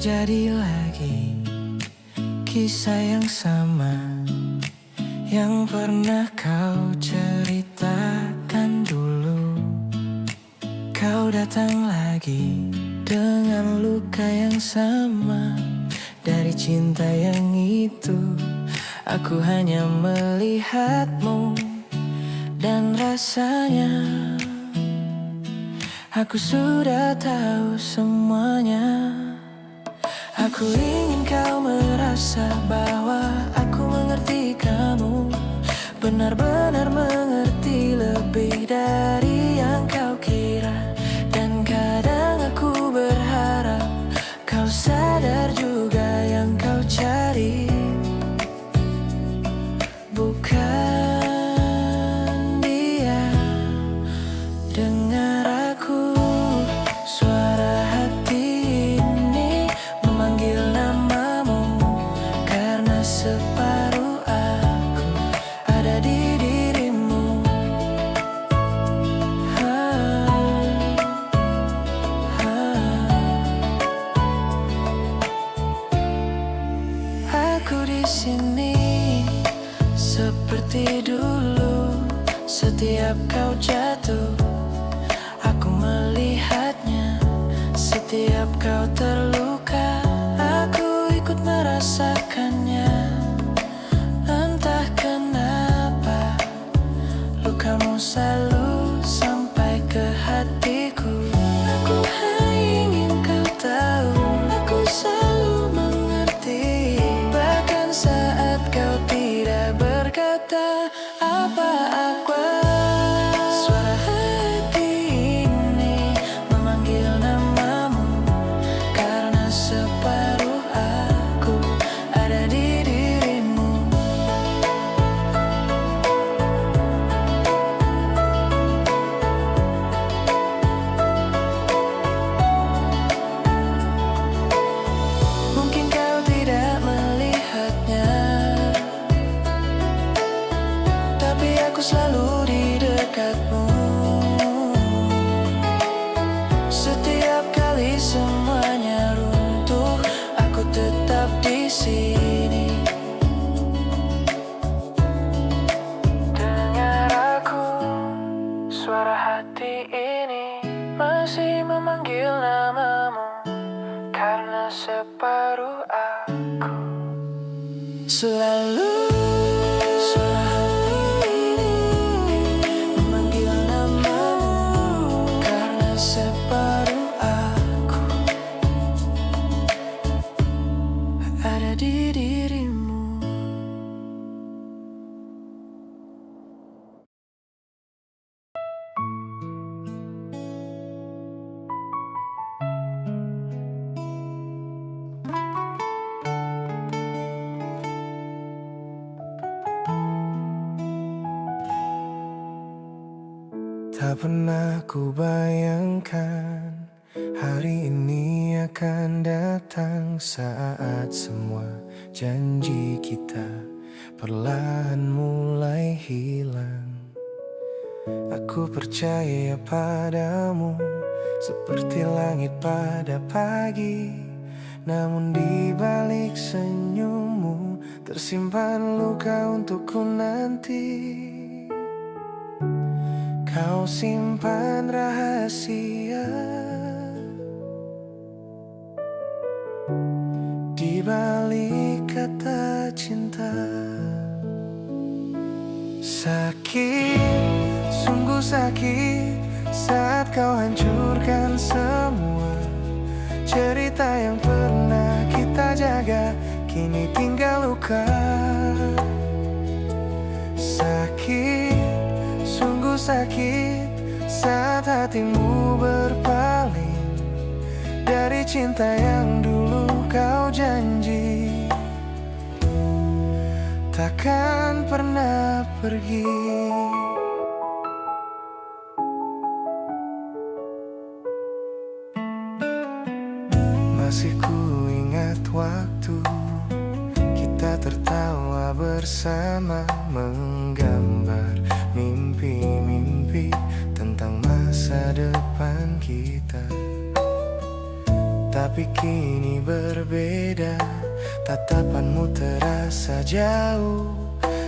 terjadi lagi kisah yang sama yang pernah kau ceritakan dulu. Kau datang lagi dengan luka yang sama. Dari cinta yang itu aku hanya melihatmu, dan rasanya aku sudah tahu semuanya. Aku ingin kau merasa bahwa aku mengerti kamu, benar-benar mengerti lebih dari yang kau kira. Dan kadang aku berharap kau sadar juga yang kau cari bukan dia. Dengar aku, suara hati ini memanggil namamu, karena separuh aku ada di dirimu. Aku di sini seperti dulu. Setiap kau jatuh, aku melihatnya. Setiap kau terluka, aku ikut merasakannya. Entah kenapa lukamu selalu sampai ke hatiku. Aku hanya ingin kau tahu, aku selalu mengerti. Bahkan saat kau tidak berkata apa-apa, suara hati ini memanggil namamu, karena separuh aku ada di dirimu. Mungkin kau tidak melihatnya, tapi aku selalu di dekatmu. Setiap kali semuanya runtuh, aku tetap di sini. Dengar aku, suara hati ini masih memanggil namamu, karena separuh aku selalu. Suara hati ini memanggil namamu, karena separuh aku ada di dirimu. Tak pernah ku bayangkan hari ini akan datang, saat semua janji kita perlahan mulai hilang. Aku percaya padamu seperti langit pada pagi, namun di balik senyummu tersimpan luka untukku nanti. Kau simpan rahasia di balik kata cinta. Sakit, sungguh sakit saat kau hancurkan semua cerita yang pernah kita jaga, kini tinggal luka. Sakit, sungguh sakit saat hatimu berpaling dari cinta yang dulu kau janji takkan pernah pergi. Masih ku ingat waktu kita tertawa bersama, menggambar mimpi-mimpi tentang masa depan kita. Tapi kini berbeda, tatapanmu terasa jauh,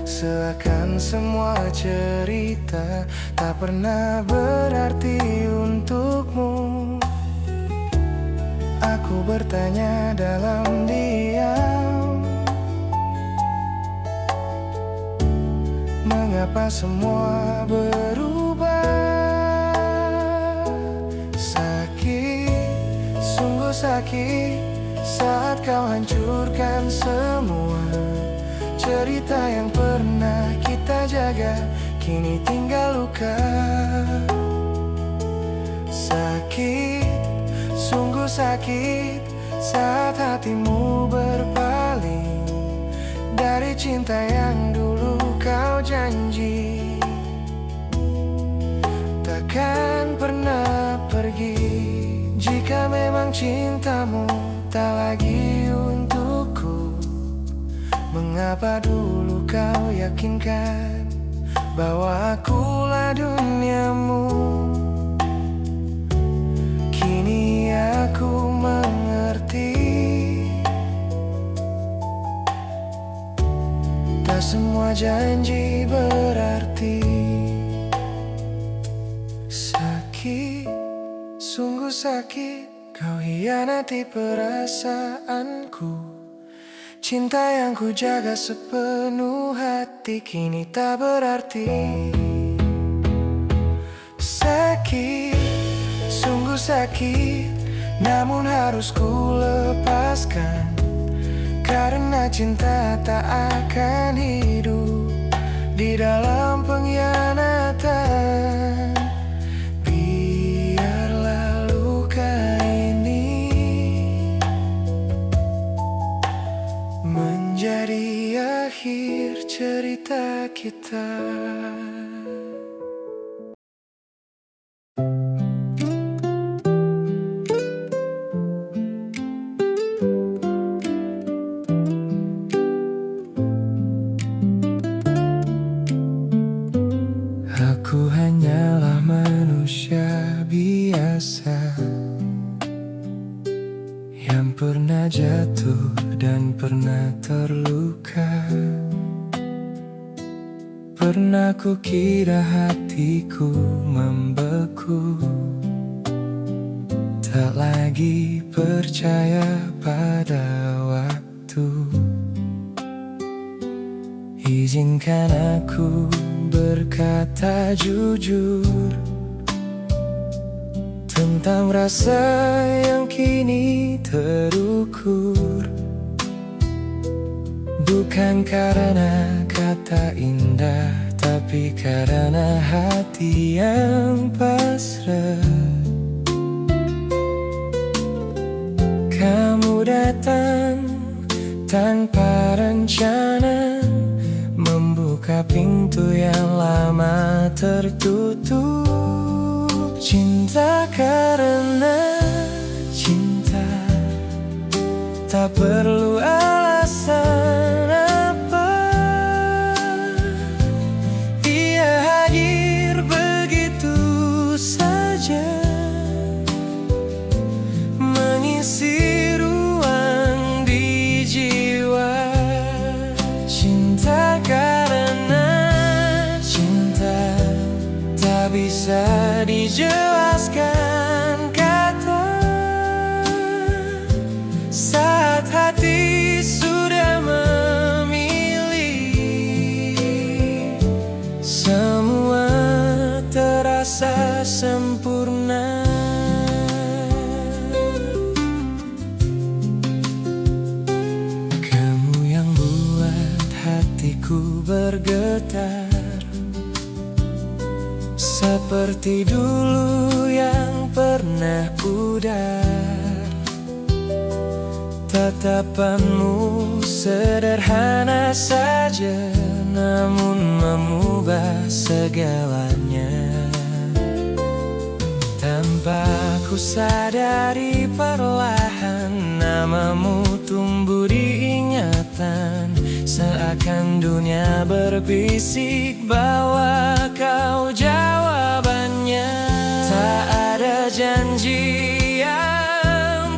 seakan semua cerita tak pernah berarti untukmu. Aku bertanya dalam diam, mengapa semua berubah? Sakit, sungguh sakit saat kau hancurkan semua cerita yang pernah kita jaga, kini tinggal luka. Sakit, sungguh sakit saat hatimu berpaling dari cinta yang dulu kau janji takkan pernah pergi. Jika memang cintamu tak lagi untukku, mengapa dulu kau yakinkan bahwa akulah duniamu? Kini aku mengerti, tak semua janji berarti. Sakit, sungguh sakit kau hianati perasaanku. Cinta yang ku jaga sepenuh hati kini tak berarti. Sakit, sungguh sakit, namun harus ku lepaskan, karena cinta tak akan hidup di dalam pengkhianatan. Biarlah luka ini menjadi akhir cerita kita. Aku hanyalah manusia biasa yang pernah jatuh dan pernah terluka. Pernah ku kira hatiku membeku, tak lagi percaya pada waktu. Izinkan aku berkata jujur tentang rasa yang kini terukur. Bukan karena kata indah, tapi karena hati yang pasrah. Kamu datang tanpa rencana, membuka pintu yang lama tertutup. Cinta karena cinta, tak perlu alasan apa. Ia hadir begitu saja, mengisi ruang di jiwa. Cinta karena cinta, tak bisa dijelaskan kata. Saat hati sudah memilih, semua terasa sempurna. Kamu yang buat hatiku bergetar, seperti dulu yang pernah pudar. Tatapanmu sederhana saja, namun mengubah segalanya. Tanpa ku sadari perlahan, namamu tumbuh di ingatan. Seakan dunia berbisik bahwa kau jawabannya. Tak ada janji yang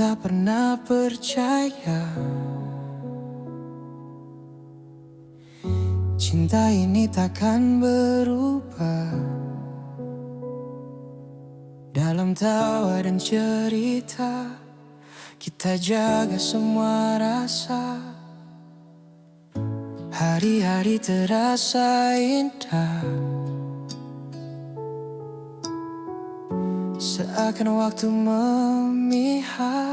tak pernah percaya cinta ini takkan berubah. Dalam tawa dan cerita kita jaga semua rasa. Hari-hari terasa indah, seakan waktu memihak.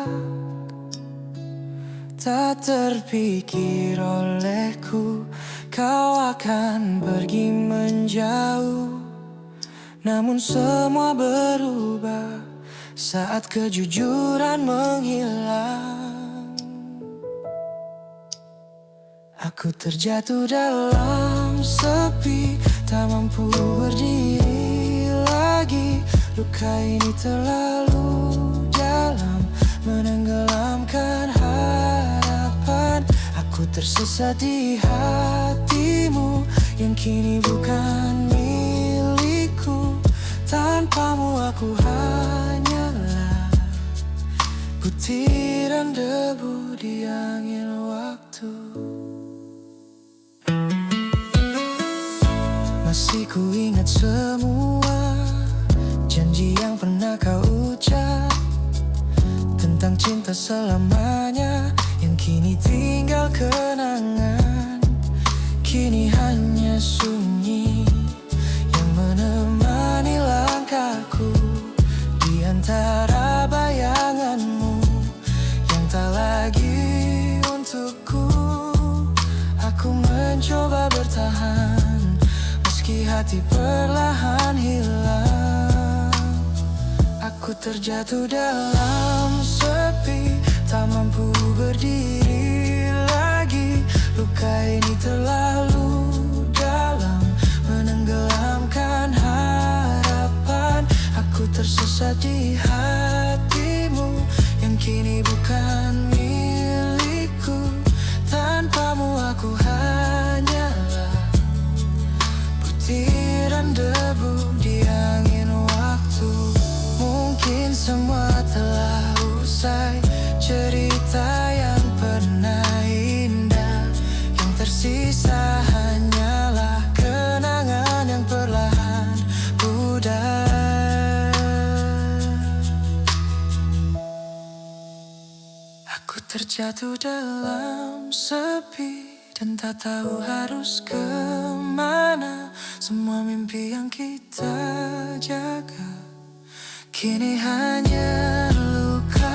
Tak terpikir olehku kau akan pergi menjauh. Namun semua berubah saat kejujuran menghilang. Aku terjatuh dalam sepi, tak mampu berdiri lagi. Luka ini terlalu dalam, menenggelamkan harapan. Aku tersesat di hatimu yang kini bukan milikku. Tanpamu aku hanyalah butiran debu di angin waktu. Masih ku ingat semua janji yang pernah kau ucap tentang cinta selamanya, yang kini tinggal kenangan. Kini hanya sunyi yang menemani langkahku di antara bayanganmu yang tak lagi untukku. Aku mencoba bertahan meski hati perlahan hilang. Aku terjatuh dalam sepi, tak mampu berdiri lagi. Luka ini terlalu dalam, menenggelamkan harapan. Aku tersesat di hatimu yang kini bukan milikku. Tanpamu aku hanyalah butiran debu di angin waktu. Mungkin semua telah usai, cerita yang pernah indah. Yang tersisa hanyalah kenangan yang perlahan pudar. Aku terjatuh dalam sepi dan tak tahu harus kemana. Semua mimpi yang kita jaga kini hanya luka.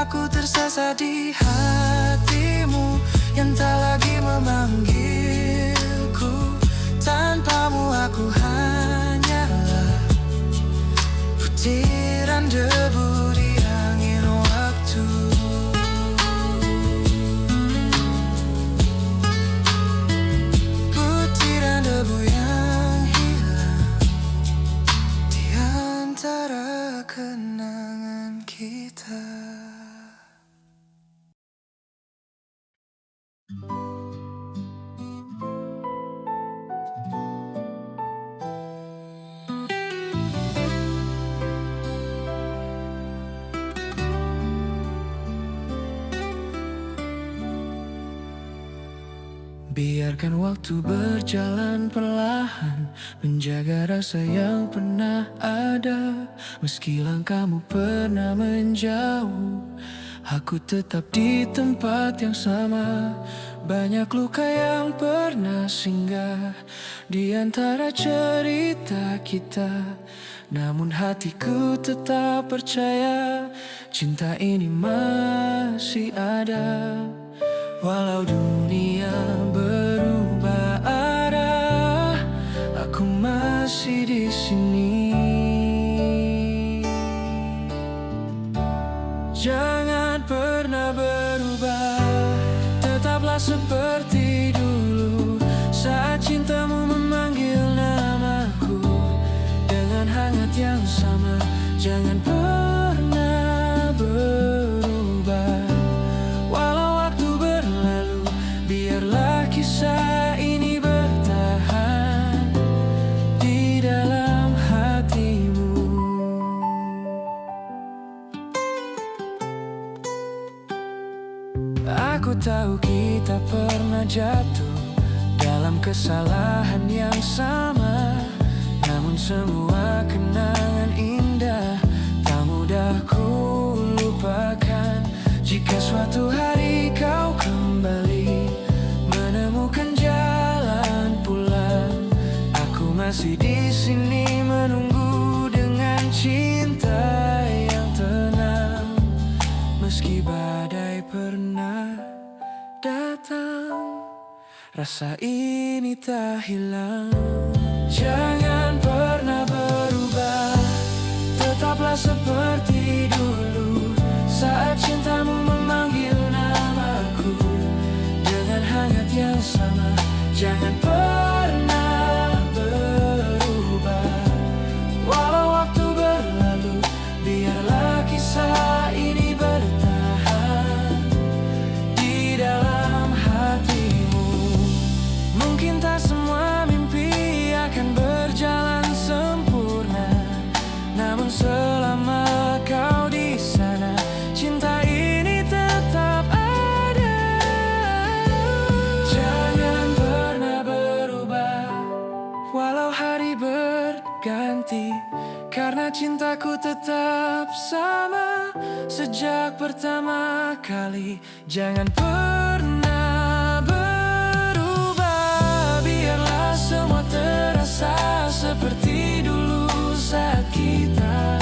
Aku tersesat di hatimu yang tak lagi memanggilku. Tanpamu aku hanyalah butiran debu di angin waktu. Butiran debu yang hilang di antara kenangan kita. Biarkan waktu berjalan perlahan, menjaga rasa yang pernah ada. Meski langkahmu pernah menjauh, aku tetap di tempat yang sama. Banyak luka yang pernah singgah di antara cerita kita. Namun hatiku tetap percaya cinta ini masih ada. Walau dunia berubah arah, aku masih di sini. Jangan pernah berubah, tetaplah seperti dulu. Saat cintamu memanggil namaku dengan hangat yang sama. Jangan pernah berubah. Biarlah kisah ini bertahan di dalam hatimu. pernah jatuh dalam kesalahan yang sama, namun semua kenangan indah tak mudah ku lupakan. Jika suatu hari kau kembali menemukan jalan pulang, aku masih di sini menunggu dengan cinta yang tenang. Meski badai pernah datang, rasa ini tak hilang. Jangan pernah berubah, tetaplah seperti dulu. Saat cintamu memanggil namaku dengan hangat yang sama, jangan pernah berubah. Walau waktu berlalu, biarlah kisah ini bertahan di dalam hatimu. Mungkin tak semua mimpi akan berjalan sempurna, namun selama kau di sana, cinta ini tetap ada. Jangan pernah berubah, walau hari berganti, karena cintaku tetap sama sejak pertama kali. Jangan pernah berubah, biarlah semua terasa seperti dulu saat kita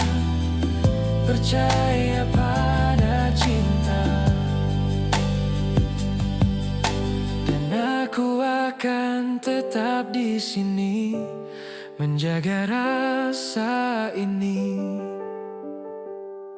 percaya pada cinta. Dan aku akan tetap di sini menjaga rasa ini.